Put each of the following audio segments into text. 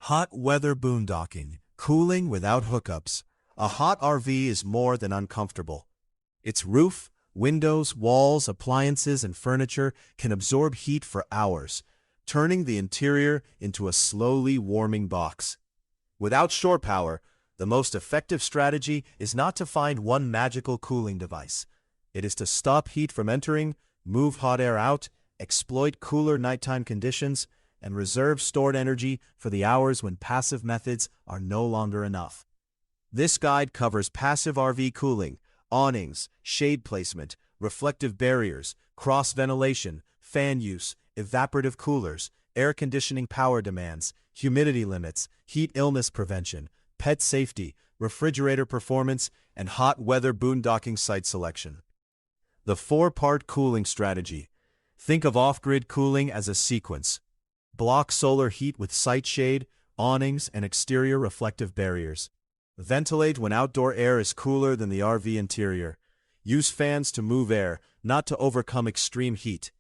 Hot weather boondocking, cooling without hookups. A hot RV is more than uncomfortable. Its roof, windows, walls, appliances, and furniture can absorb heat for hours, turning the interior into a slowly warming box. Without shore power, the most effective strategy is not to find one magical cooling device. It is to stop heat from entering, move hot air out, exploit cooler nighttime conditions, and reserve stored energy for the hours when passive methods are no longer enough. This guide covers passive RV cooling, awnings, shade placement, reflective barriers, cross-ventilation, fan use, evaporative coolers, air conditioning power demands, humidity limits, heat illness prevention, pet safety, refrigerator performance, and hot weather boondocking site selection. The 4-part cooling strategy. Think of off-grid cooling as a sequence. Block solar heat with site shade, awnings, and exterior reflective barriers. Ventilate when outdoor air is cooler than the RV interior. Use fans to move air, not to overcome extreme heat.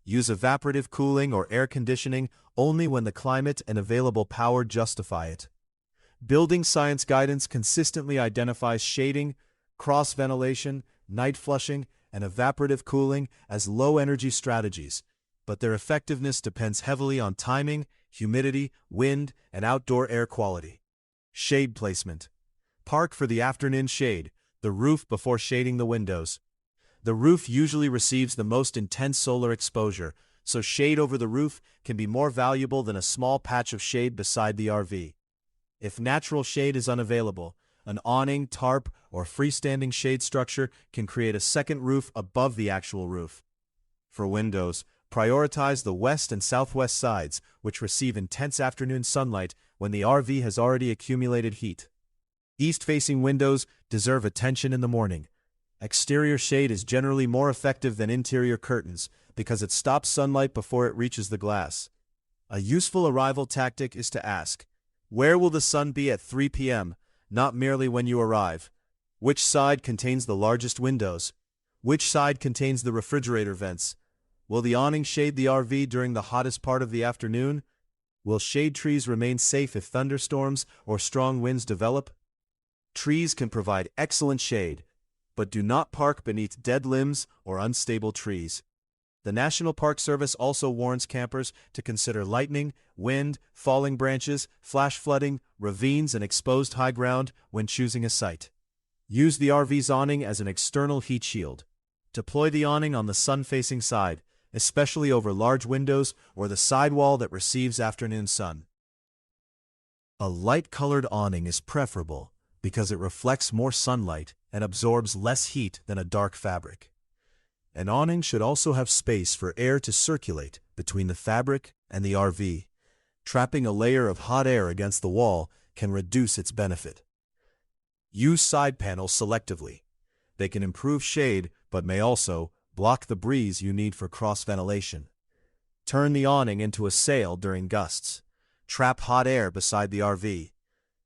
Use evaporative cooling or air conditioning only when the climate and available power justify it. Building science guidance consistently identifies shading, cross-ventilation, night flushing, and evaporative cooling as low-energy strategies, but their effectiveness depends heavily on timing, humidity, wind, and outdoor air quality. Shade placement. Park for the afternoon shade, the roof before shading the windows. The roof usually receives the most intense solar exposure, so shade over the roof can be more valuable than a small patch of shade beside the RV. If natural shade is unavailable, an awning, tarp, or freestanding shade structure can create a second roof above the actual roof. For windows, prioritize the west and southwest sides, which receive intense afternoon sunlight when the RV has already accumulated heat. East-facing windows deserve attention in the morning. Exterior shade is generally more effective than interior curtains because it stops sunlight before it reaches the glass. A useful arrival tactic is to ask, where will the sun be at 3 p.m., not merely when you arrive? Which side contains the largest windows? Which side contains the refrigerator vents? Will the awning shade the RV during the hottest part of the afternoon? Will shade trees remain safe if thunderstorms or strong winds develop? Trees can provide excellent shade, but do not park beneath dead limbs or unstable trees. The National Park Service also warns campers to consider lightning, wind, falling branches, flash flooding, ravines, and exposed high ground when choosing a site. Use the RV's awning as an external heat shield. Deploy the awning on the sun-facing side, especially over large windows or the sidewall that receives afternoon sun. A light-colored awning is preferable because it reflects more sunlight and absorbs less heat than a dark fabric. An awning should also have space for air to circulate between the fabric and the RV. Trapping a layer of hot air against the wall can reduce its benefit. Use side panels selectively. They can improve shade but may also block the breeze you need for cross-ventilation. Turn the awning into a sail during gusts. Trap hot air beside the RV.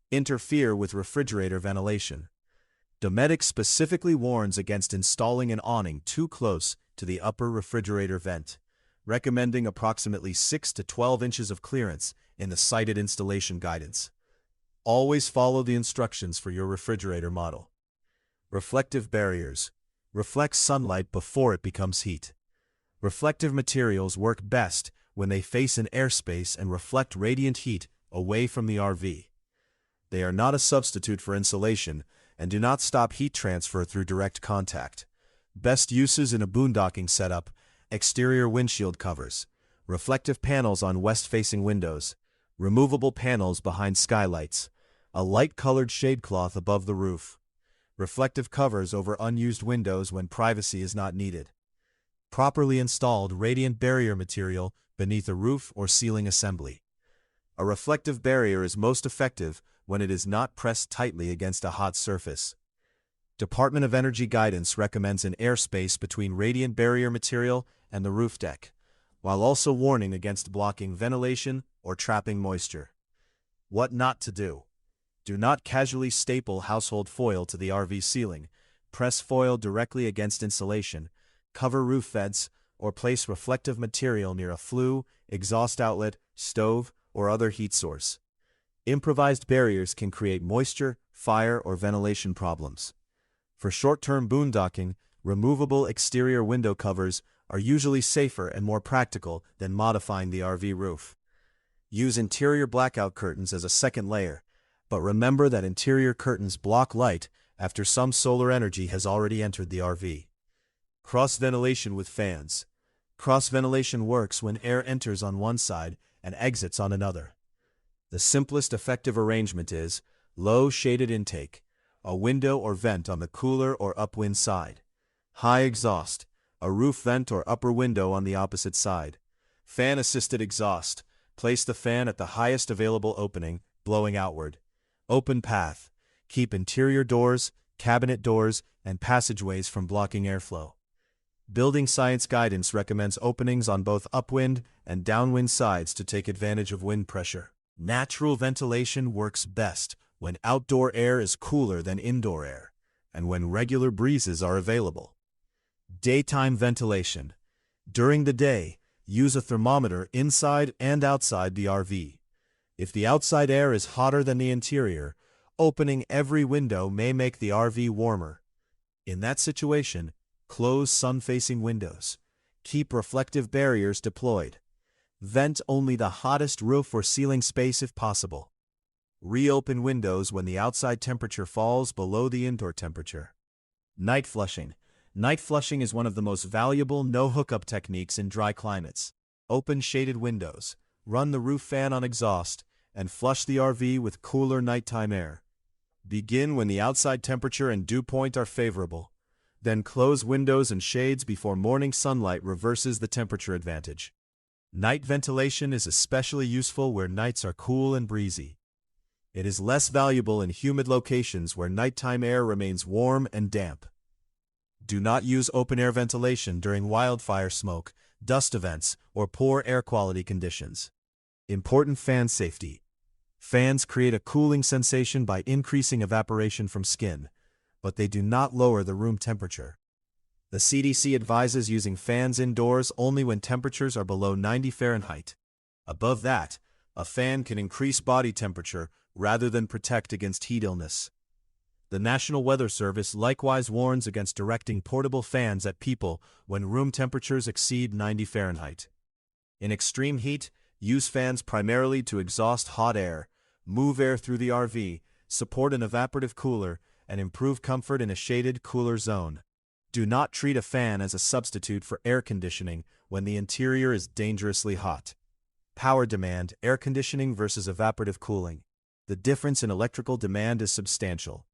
Interfere with refrigerator ventilation. Dometic specifically warns against installing an awning too close to the upper refrigerator vent, recommending approximately 6 to 12 inches of clearance in the cited installation guidance. Always follow the instructions for your refrigerator model. Reflective barriers. Reflect sunlight before it becomes heat. Reflective materials work best when they face an airspace and reflect radiant heat away from the RV. They are not a substitute for insulation and do not stop heat transfer through direct contact. Best uses in a boondocking setup: exterior windshield covers, reflective panels on west-facing windows, removable panels behind skylights, a light-colored shade cloth above the roof, reflective covers over unused windows when privacy is not needed, properly installed radiant barrier material beneath a roof or ceiling assembly. A reflective barrier is most effective when it is not pressed tightly against a hot surface. Department of Energy guidance recommends an airspace between radiant barrier material and the roof deck, while also warning against blocking ventilation or trapping moisture. What not to do. Do not casually staple household foil to the RV ceiling. Press foil directly against insulation, cover roof vents, or place reflective material near a flue, exhaust outlet, stove, or other heat source. Improvised barriers can create moisture, fire, or ventilation problems. For short-term boondocking, removable exterior window covers are usually safer and more practical than modifying the RV roof. Use interior blackout curtains as a second layer, but remember that interior curtains block light after some solar energy has already entered the RV. Cross-ventilation with fans. Cross-ventilation works when air enters on one side and exits on another. The simplest effective arrangement is low shaded intake, a window or vent on the cooler or upwind side. High exhaust, a roof vent or upper window on the opposite side. Fan-assisted exhaust. Place the fan at the highest available opening, blowing outward. Open path. Keep interior doors, cabinet doors, and passageways from blocking airflow. Building science guidance recommends openings on both upwind and downwind sides to take advantage of wind pressure. Natural ventilation works best when outdoor air is cooler than indoor air, and when regular breezes are available. Daytime ventilation. During the day, use a thermometer inside and outside the RV. If the outside air is hotter than the interior, opening every window may make the RV warmer. In that situation, close sun-facing windows. Keep reflective barriers deployed. Vent only the hottest roof or ceiling space if possible. Reopen windows when the outside temperature falls below the indoor temperature. Night flushing. Night flushing is one of the most valuable no-hookup techniques in dry climates. Open shaded windows, run the roof fan on exhaust, and flush the RV with cooler nighttime air. Begin when the outside temperature and dew point are favorable. Then close windows and shades before morning sunlight reverses the temperature advantage. Night ventilation is especially useful where nights are cool and breezy. It is less valuable in humid locations where nighttime air remains warm and damp. Do not use open-air ventilation during wildfire smoke, dust events, or poor air quality conditions. Important fan safety. Fans create a cooling sensation by increasing evaporation from skin, but they do not lower the room temperature. The CDC advises using fans indoors only when temperatures are below 90 Fahrenheit. Above that, a fan can increase body temperature rather than protect against heat illness. The National Weather Service likewise warns against directing portable fans at people when room temperatures exceed 90 Fahrenheit. In extreme heat, use fans primarily to exhaust hot air, move air through the RV, support an evaporative cooler, and improve comfort in a shaded, cooler zone. Do not treat a fan as a substitute for air conditioning when the interior is dangerously hot. Power demand, air conditioning versus evaporative cooling. The difference in electrical demand is substantial.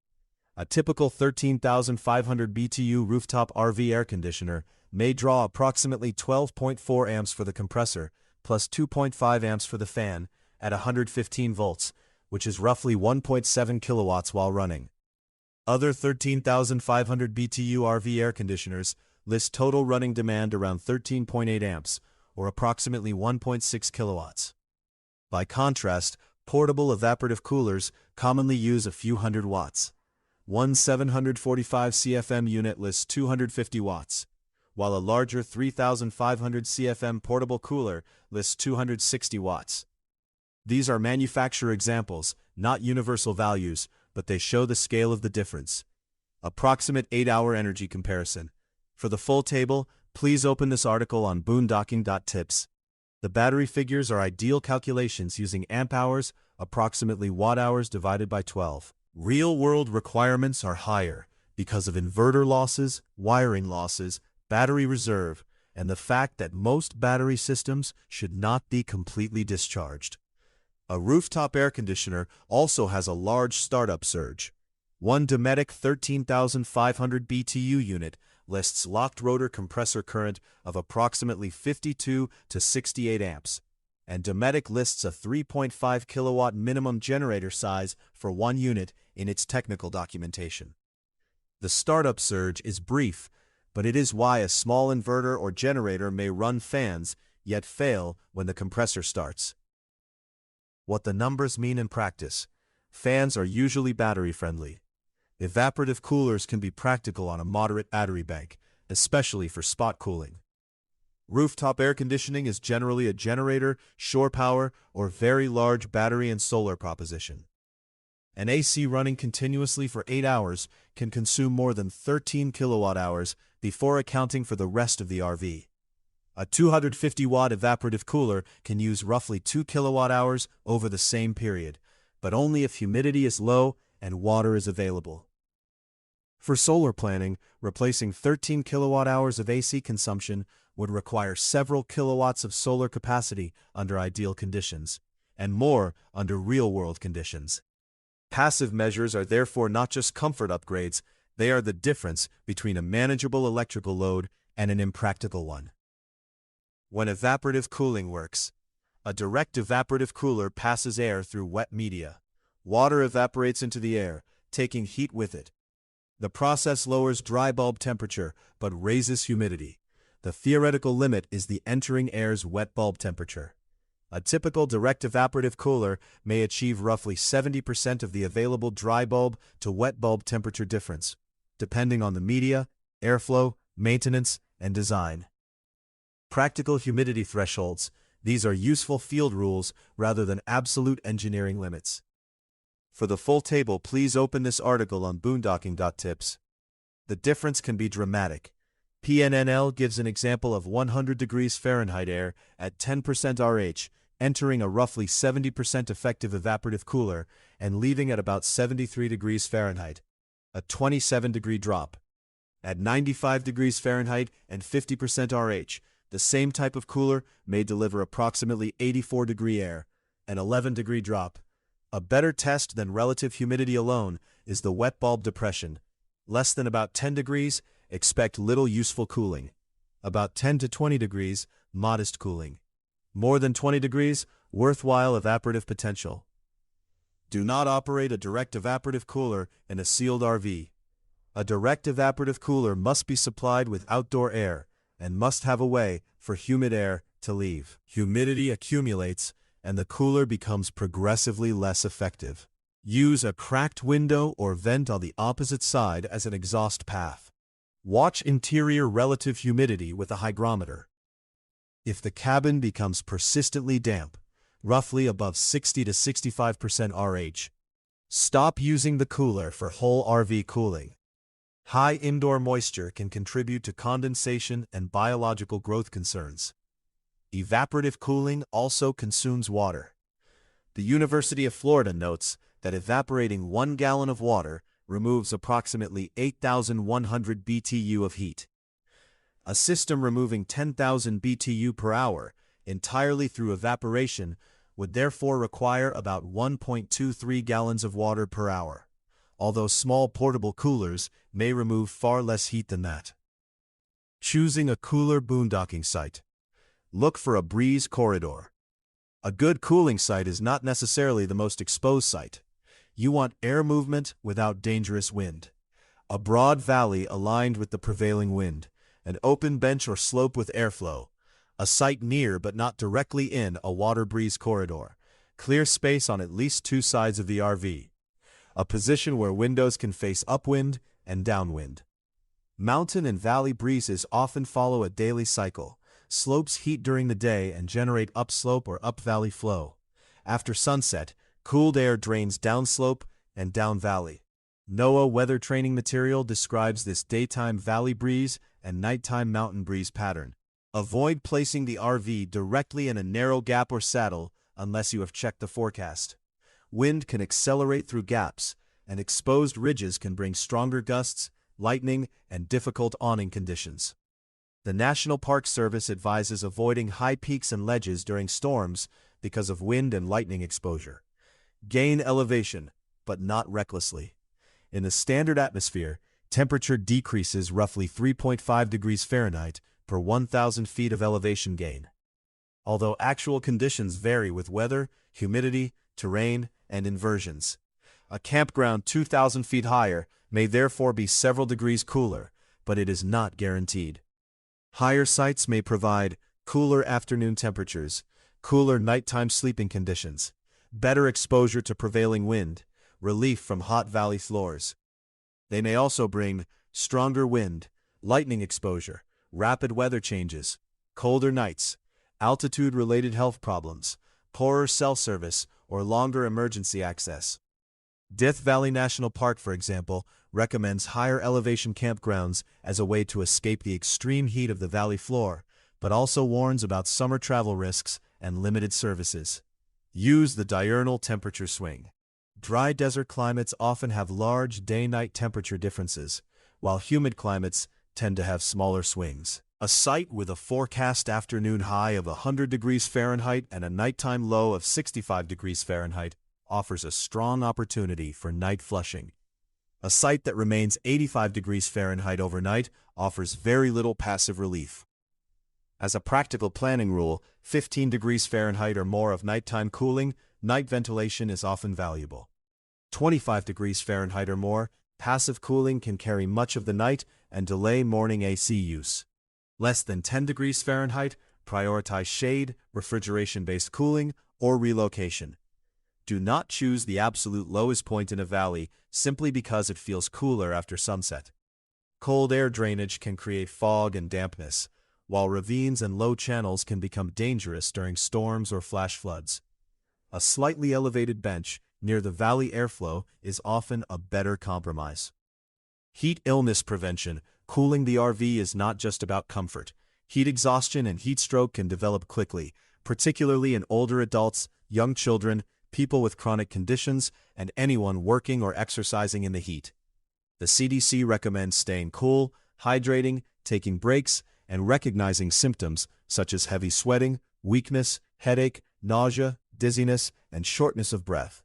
A typical 13,500 BTU rooftop RV air conditioner may draw approximately 12.4 amps for the compressor, plus 2.5 amps for the fan, at 115 volts, which is roughly 1.7 kilowatts while running. Other 13,500 BTU RV air conditioners list total running demand around 13.8 amps, or approximately 1.6 kilowatts. By contrast, portable evaporative coolers commonly use a few hundred watts. One 745 CFM unit lists 250 watts, while a larger 3,500 CFM portable cooler lists 260 watts. These are manufacturer examples, not universal values, but they show the scale of the difference. Approximate 8-hour energy comparison. For the full table, please open this article on boondocking.tips. The battery figures are ideal calculations using amp hours, approximately watt hours divided by 12. Real-world requirements are higher because of inverter losses, wiring losses, battery reserve, and the fact that most battery systems should not be completely discharged. A rooftop air conditioner also has a large startup surge. One Dometic 13,500 BTU unit lists locked rotor compressor current of approximately 52 to 68 amps, and Dometic lists a 3.5 kilowatt minimum generator size for one unit in its technical documentation. The startup surge is brief, but it is why a small inverter or generator may run fans, yet fail when the compressor starts. What the numbers mean in practice. Fans are usually battery-friendly. Evaporative coolers can be practical on a moderate battery bank, especially for spot cooling. Rooftop air conditioning is generally a generator, shore power, or very large battery and solar proposition. An AC running continuously for 8 hours can consume more than 13 kilowatt hours before accounting for the rest of the RV. A 250-watt evaporative cooler can use roughly 2 kilowatt hours over the same period, but only if humidity is low and water is available. For solar planning, replacing 13 kilowatt hours of AC consumption would require several kilowatts of solar capacity under ideal conditions, and more under real-world conditions. Passive measures are therefore not just comfort upgrades, they are the difference between a manageable electrical load and an impractical one. When evaporative cooling works, a direct evaporative cooler passes air through wet media. Water evaporates into the air, taking heat with it. The process lowers dry bulb temperature but raises humidity. The theoretical limit is the entering air's wet bulb temperature. A typical direct evaporative cooler may achieve roughly 70% of the available dry bulb to wet bulb temperature difference, depending on the media, airflow, maintenance, and design. Practical humidity thresholds. These are useful field rules rather than absolute engineering limits. For the full table, please open this article on boondocking.tips. The difference can be dramatic. PNNL gives an example of 100 degrees Fahrenheit air at 10% RH, entering a roughly 70% effective evaporative cooler and leaving at about 73 degrees Fahrenheit, a 27-degree drop. At 95 degrees Fahrenheit and 50% RH, the same type of cooler may deliver approximately 84-degree air, an 11-degree drop. A better test than relative humidity alone is the wet bulb depression. Less than about 10 degrees, expect little useful cooling. About 10 to 20 degrees, modest cooling. More than 20 degrees, worthwhile evaporative potential. Do not operate a direct evaporative cooler in a sealed RV. A direct evaporative cooler must be supplied with outdoor air and must have a way for humid air to leave. Humidity accumulates and the cooler becomes progressively less effective. Use a cracked window or vent on the opposite side as an exhaust path. Watch interior relative humidity with a hygrometer. If the cabin becomes persistently damp, roughly above 60 to 65% RH, stop using the cooler for whole RV cooling. High indoor moisture can contribute to condensation and biological growth concerns. Evaporative cooling also consumes water. The University of Florida notes that evaporating 1 gallon of water removes approximately 8,100 BTU of heat. A system removing 10,000 BTU per hour entirely through evaporation would therefore require about 1.23 gallons of water per hour, although small portable coolers may remove far less heat than that. Choosing a cooler boondocking site. Look for a breeze corridor. A good cooling site is not necessarily the most exposed site. You want air movement without dangerous wind. A broad valley aligned with the prevailing wind. An open bench or slope with airflow. A site near but not directly in a water breeze corridor. Clear space on at least 2 sides of the RV. A position where windows can face upwind and downwind. Mountain and valley breezes often follow a daily cycle. Slopes heat during the day and generate upslope or up-valley flow. After sunset, cooled air drains downslope and down valley. NOAA weather training material describes this daytime valley breeze and nighttime mountain breeze pattern. Avoid placing the RV directly in a narrow gap or saddle unless you have checked the forecast. Wind can accelerate through gaps, and exposed ridges can bring stronger gusts, lightning, and difficult awning conditions. The National Park Service advises avoiding high peaks and ledges during storms because of wind and lightning exposure. Gain elevation, but not recklessly. In the standard atmosphere, temperature decreases roughly 3.5 degrees Fahrenheit per 1,000 feet of elevation gain. Although actual conditions vary with weather, humidity, terrain, and inversions. A campground 2,000 feet higher may therefore be several degrees cooler, but it is not guaranteed. Higher sites may provide cooler afternoon temperatures, cooler nighttime sleeping conditions, better exposure to prevailing wind, relief from hot valley floors. They may also bring stronger wind, lightning exposure, rapid weather changes, Colder nights, altitude-related health problems, poorer cell service, or longer emergency access. Death Valley National Park, for example, recommends higher elevation campgrounds as a way to escape the extreme heat of the valley floor, but also warns about summer travel risks and limited services. Use the diurnal temperature swing. Dry desert climates often have large day-night temperature differences, while humid climates tend to have smaller swings. A site with a forecast afternoon high of 100 degrees Fahrenheit and a nighttime low of 65 degrees Fahrenheit offers a strong opportunity for night flushing. A site that remains 85 degrees Fahrenheit overnight offers very little passive relief. As a practical planning rule, 15 degrees Fahrenheit or more of nighttime cooling, night ventilation is often valuable. 25 degrees Fahrenheit or more, passive cooling can carry much of the night and delay morning AC use. Less than 10 degrees Fahrenheit, prioritize shade, refrigeration-based cooling, or relocation. Do not choose the absolute lowest point in a valley simply because it feels cooler after sunset. Cold air drainage can create fog and dampness, while ravines and low channels can become dangerous during storms or flash floods. A slightly elevated bench near the valley airflow is often a better compromise. Heat illness prevention. Cooling the RV is not just about comfort. Heat exhaustion and heat stroke can develop quickly, particularly in older adults, young children, people with chronic conditions, and anyone working or exercising in the heat. The CDC recommends staying cool, hydrating, taking breaks, and recognizing symptoms such as heavy sweating, weakness, headache, nausea, dizziness, and shortness of breath.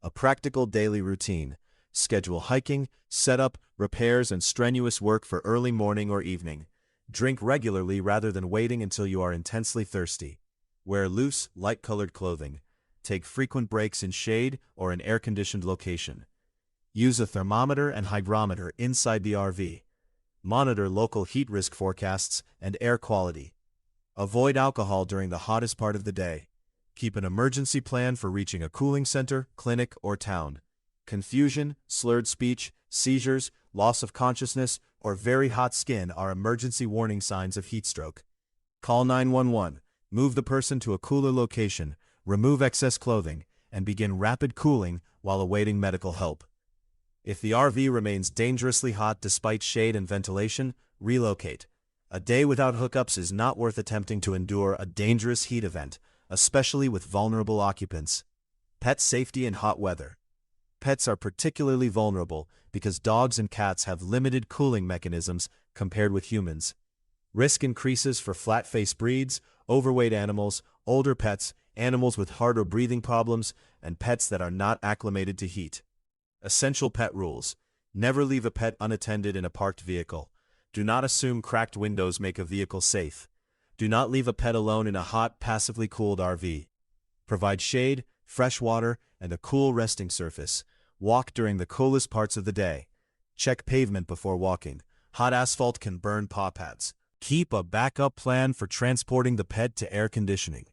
A practical daily routine. Schedule hiking, setup, repairs, and strenuous work for early morning or evening. Drink regularly rather than waiting until you are intensely thirsty. Wear loose, light-colored clothing. Take frequent breaks in shade or an air-conditioned location. Use a thermometer and hygrometer inside the RV. Monitor local heat risk forecasts and air quality. Avoid alcohol during the hottest part of the day. Keep an emergency plan for reaching a cooling center, clinic, or town. Confusion, slurred speech, seizures, loss of consciousness, or very hot skin are emergency warning signs of heat stroke. Call 911, move the person to a cooler location, remove excess clothing, and begin rapid cooling while awaiting medical help. If the RV remains dangerously hot despite shade and ventilation, relocate. A day without hookups is not worth attempting to endure a dangerous heat event, especially with vulnerable occupants. Pet safety in hot weather. Pets are particularly vulnerable because dogs and cats have limited cooling mechanisms compared with humans. Risk increases for flat-faced breeds, overweight animals, older pets, animals with heart or breathing problems, and pets that are not acclimated to heat. Essential pet rules. Never leave a pet unattended in a parked vehicle. Do not assume cracked windows make a vehicle safe. Do not leave a pet alone in a hot, passively cooled RV. Provide shade, fresh water, and a cool resting surface. Walk during the coolest parts of the day. Check pavement before walking. Hot asphalt can burn paw pads. Keep a backup plan for transporting the pet to air conditioning.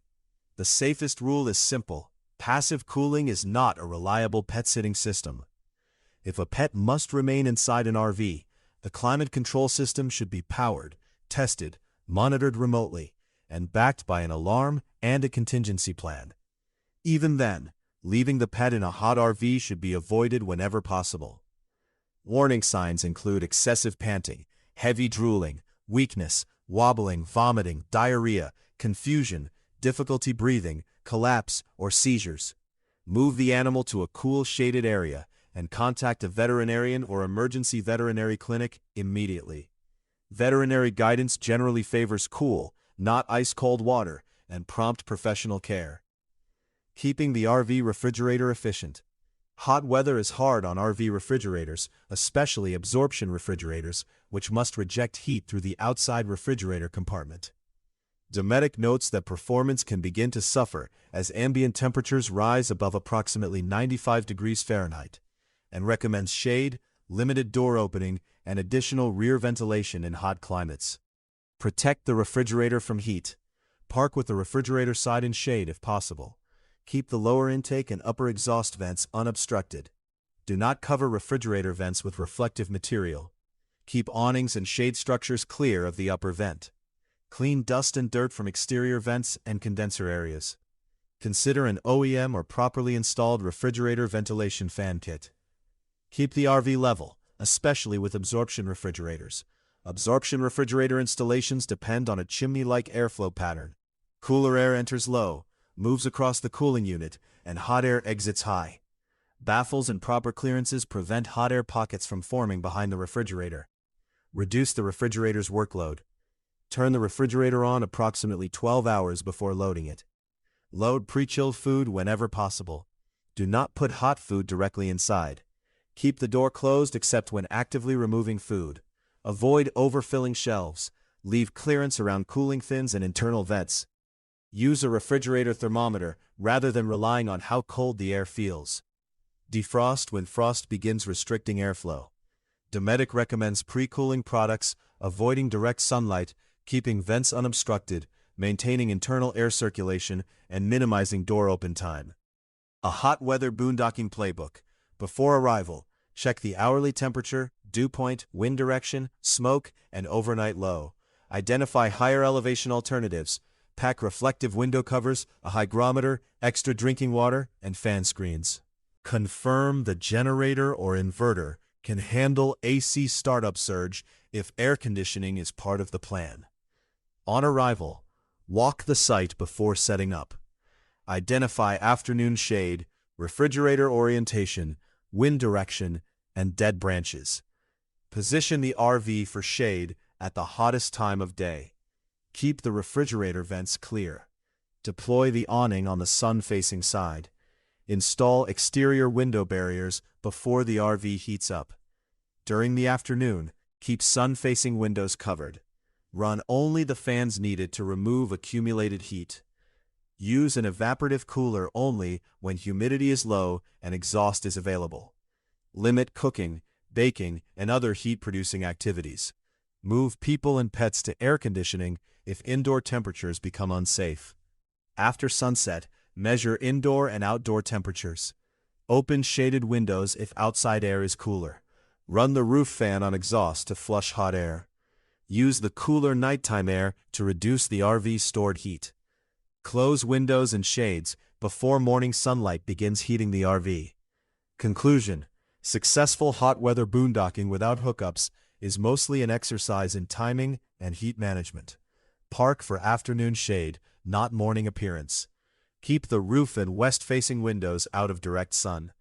The safest rule is simple. Passive cooling is not a reliable pet-sitting system. If a pet must remain inside an RV, the climate control system should be powered, tested, monitored remotely, and backed by an alarm and a contingency plan. Even then, leaving the pet in a hot RV should be avoided whenever possible. Warning signs include excessive panting, heavy drooling, weakness, wobbling, vomiting, diarrhea, confusion, difficulty breathing, collapse, or seizures. Move the animal to a cool, shaded area and contact a veterinarian or emergency veterinary clinic immediately. Veterinary guidance generally favors cool, not ice-cold water, and prompt professional care. Keeping the RV refrigerator efficient. Hot weather is hard on RV refrigerators, especially absorption refrigerators, which must reject heat through the outside refrigerator compartment. Dometic notes that performance can begin to suffer as ambient temperatures rise above approximately 95 degrees Fahrenheit, and recommends shade, limited door opening, and additional rear ventilation in hot climates. Protect the refrigerator from heat. Park with the refrigerator side in shade if possible. Keep the lower intake and upper exhaust vents unobstructed. Do not cover refrigerator vents with reflective material. Keep awnings and shade structures clear of the upper vent. Clean dust and dirt from exterior vents and condenser areas. Consider an OEM or properly installed refrigerator ventilation fan kit. Keep the RV level, especially with absorption refrigerators. Absorption refrigerator installations depend on a chimney-like airflow pattern. Cooler air enters low, moves across the cooling unit, and hot air exits high. Baffles and proper clearances prevent hot air pockets from forming behind the refrigerator. Reduce the refrigerator's workload. Turn the refrigerator on approximately 12 hours before loading it. Load pre-chilled food whenever possible. Do not put hot food directly inside. Keep the door closed except when actively removing food. Avoid overfilling shelves. Leave clearance around cooling fins and internal vents. Use a refrigerator thermometer rather than relying on how cold the air feels. Defrost when frost begins restricting airflow. Dometic recommends pre-cooling products, avoiding direct sunlight, keeping vents unobstructed, maintaining internal air circulation, and minimizing door open time. A hot weather boondocking playbook. Before arrival, check the hourly temperature, dew point, wind direction, smoke, and overnight low. Identify higher elevation alternatives. Pack reflective window covers, a hygrometer, extra drinking water, and fan screens. Confirm the generator or inverter can handle AC startup surge if air conditioning is part of the plan. On arrival, walk the site before setting up. Identify afternoon shade, refrigerator orientation, wind direction, and dead branches. Position the RV for shade at the hottest time of day. Keep the refrigerator vents clear. Deploy the awning on the sun-facing side. Install exterior window barriers before the RV heats up. During the afternoon, keep sun-facing windows covered. Run only the fans needed to remove accumulated heat. Use an evaporative cooler only when humidity is low and exhaust is available. Limit cooking, baking, and other heat-producing activities. Move people and pets to air conditioning if indoor temperatures become unsafe. After sunset, measure indoor and outdoor temperatures. Open shaded windows if outside air is cooler. Run the roof fan on exhaust to flush hot air. Use the cooler nighttime air to reduce the RV's stored heat. Close windows and shades before morning sunlight begins heating the RV. Conclusion: successful hot weather boondocking without hookups is mostly an exercise in timing and heat management. Park for afternoon shade, not morning appearance. Keep the roof and west-facing windows out of direct sun.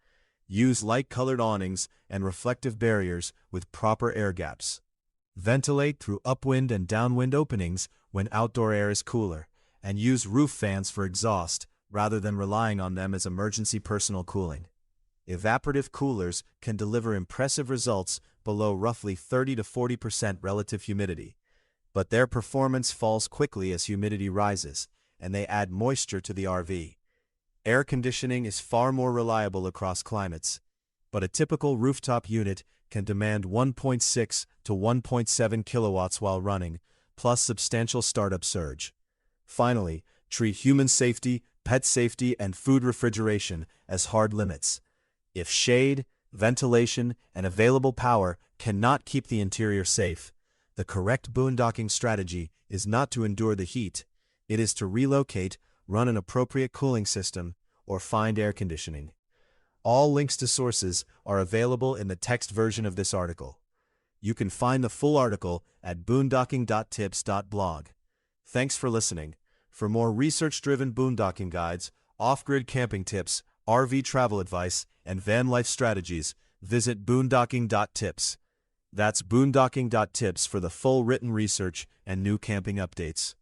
Use light-colored awnings and reflective barriers with proper air gaps. Ventilate through upwind and downwind openings when outdoor air is cooler, and use roof fans for exhaust rather than relying on them as emergency personal cooling. Evaporative coolers can deliver impressive results below roughly 30 to 40% relative humidity, but their performance falls quickly as humidity rises, and they add moisture to the RV. Air conditioning is far more reliable across climates, but a typical rooftop unit can demand 1.6 to 1.7 kilowatts while running, plus substantial startup surge. Finally, treat human safety, pet safety, and food refrigeration as hard limits. If shade, ventilation, and available power cannot keep the interior safe, the correct boondocking strategy is not to endure the heat. It is to relocate, run an appropriate cooling system, or find air conditioning. All links to sources are available in the text version of this article. You can find the full article at boondocking.tips.blog. Thanks for listening. For more research-driven boondocking guides, off-grid camping tips, RV travel advice, and van life strategies, visit boondocking.tips. That's boondocking.tips for the full written research and new camping updates.